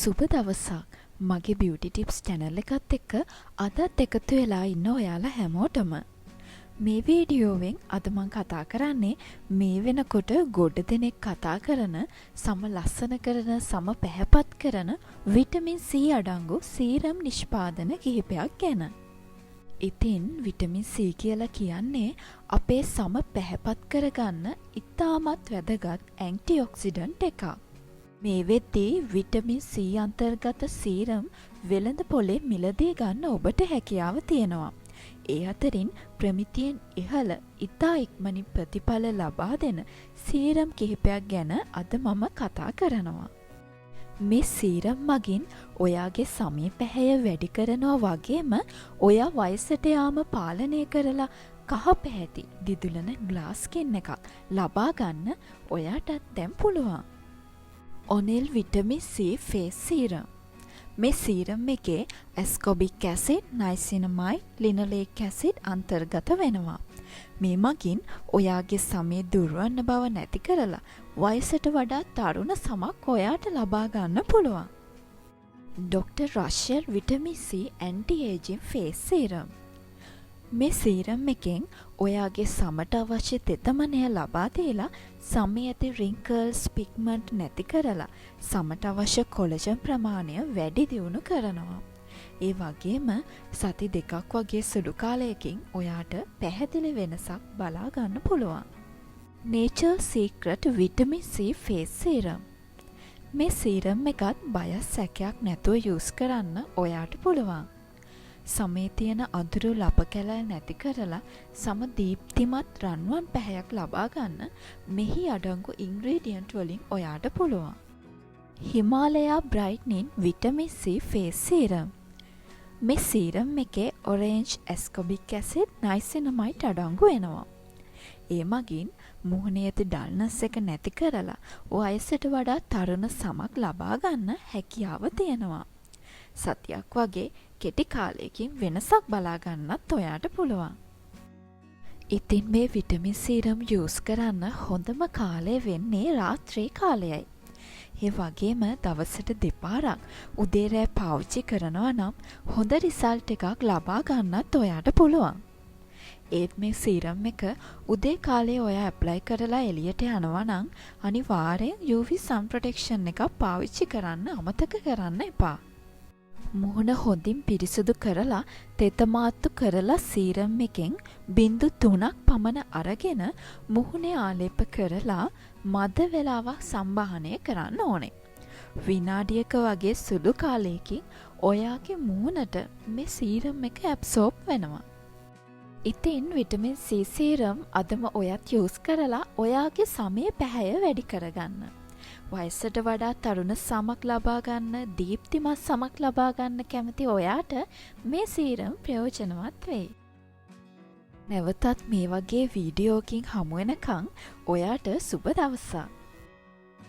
සුබ දවසක්. මගේ beauty tips channel එකත් එක්ක අදත් එකතු වෙලා ඉන්න ඔයාලා හැමෝටම. මේ වීඩියෝවෙන් අද මම කතා කරන්නේ මේ වෙනකොට ගොඩ දෙනෙක් කතා කරන සම ලස්සන කරන සම පැහැපත් කරන විටමින් C අඩංගු සීරම් නිෂ්පාදන කිහිපයක් ගැන. ඉතින් විටමින් C කියලා කියන්නේ අපේ සම පැහැපත් කරගන්න ඉතාමත් වැදගත් ඇන්ටිඔක්සිඩන්ට් එකක්. මේ වෙද්දී විටමින් C අන්තර්ගත සීරම් වෙළඳ පොලේ මිලදී ගන්න ඔබට හැකියාව තියෙනවා. ඒ අතරින් ප්‍රමිතියෙන් ඉහළ ඉතා ඉක්මනින් ප්‍රතිඵල ලබා දෙන සීරම් කිහිපයක් ගැන අද මම කතා කරනවා. මේ සීරම් මගින් ඔයාගේ සමේ පැහැය වැඩි කරනවා වගේම ඔයා වයසට යාම පාලනය කරලා කහ පැහැති දිදුලන ග්ලාස් ස්කින් එකක් ලබා ගන්න ඔයාටත් දැන් පුළුවන්. ඔනෙල් විටමින් C ෆේස් සීරම්. මේ සීරම් එකේ ඇස්කොබික් ඇසිඩ්, නයිසිනමයිඩ්, ලිනොලෙයික් ඇසිඩ් අන්තර්ගත වෙනවා. මේ මගින් ඔයාගේ සමේ දුර්වන්න බව නැති කරලා වයසට වඩා තරුණ සමක් ඔයාට ලබා ගන්න පුළුවන්. ඩොක්ටර් රෂර් vitamin C anti aging face serum. මේ සීරම් එකෙන් ඔයාගේ සමට අවශ්‍ය තෙතමනය ලබා දීලා සමේ ඇති රින්කල්ස් පිග්මන්ට් නැති කරලා සමට අවශ්‍ය කොලජන් ප්‍රමාණය වැඩි දියුණු කරනවා. ඒ වගේම සති දෙකක් වගේ සුළු කාලයකින් ඔයාට පැහැදිලි වෙනසක් බලා ගන්න පුළුවන්. Nature Secret Vitamin C Face Serum. මේ සීරම් එකත් බයස් සැකයක් නැතුව යූස් කරන්න ඔයාට පුළුවන්. සමේ තියෙන අඳුරු ලප කැලල් නැති කරලා සම දීප්තිමත් රන්වන් පැහැයක් ලබා ගන්න මෙහි අඩංගු ඉන්ග්‍රීඩියන්ට් වලින් ඔයාට පුළුවන්. හිමාලයා බ්‍රයිට්නින් විටමින් C ෆේස් සීරම්. මේ සීරම් එකේ ඔරේන්ජ් ඇස්කොබික් ඇසිඩ්, නයිසිනමයිඩ් අඩංගු වෙනවා. ඒ මගින් මුහුණේ ඇති ඩල්නස් එක නැති කරලා වයසට වඩා තරුණ සමක් ලබා ගන්න හැකියාව තියෙනවා. සතියක් වගේ කෙටි කාලයකින් වෙනසක් බලා ගන්නත් ඔයාට පුළුවන්. ඉතින් මේ විටමින් සීරම් යූස් කරන්න හොඳම කාලය වෙන්නේ රාත්‍රී කාලයයි. ඒ වගේම දවසට දෙපාරක් උදේ රෑ පාවිච්චි කරනවා නම් හොඳ රිසල්ට් එකක් ලබා ගන්නත් ඔයාට පුළුවන්. ඒත් මේ සීරම් එක උදේ කාලේ ඔයා ඇප්ලයි කරලා එළියට යනවා නම් අනිවාර්යෙන් UV sun protection එකක් පාවිච්චි කරන්න අමතක කරන්න එපා. මුහුණ හොඳින් පිරිසිදු කරලා තෙතමාත්තු කරලා සීරම් එකෙන් බිංදු 3ක් පමණ අරගෙන මුහුණේ ආලේප කරලා මද වේලාවක් සම්බාහනය කරන්න ඕනේ. විනාඩියක වගේ සුළු කාලයකින් ඔයාගේ මුහුණට මේ සීරම් එක ඇබ්සෝබ් වෙනවා. ඉතින් විටමින් C සීරම් අදම ඔයත් යූස් කරලා ඔයාගේ සමේ පැහැය වැඩි කරගන්න. වයසට වඩා තරුණ සමක් ලබා ගන්න, දීප්තිමත් සමක් ලබා ගන්න කැමති ඔයාට මේ සීරම් ප්‍රයෝජනවත් වෙයි. නැවතත් මේ වගේ වීඩියෝකින් හමු වෙනකන් ඔයාට සුබ දවසක්.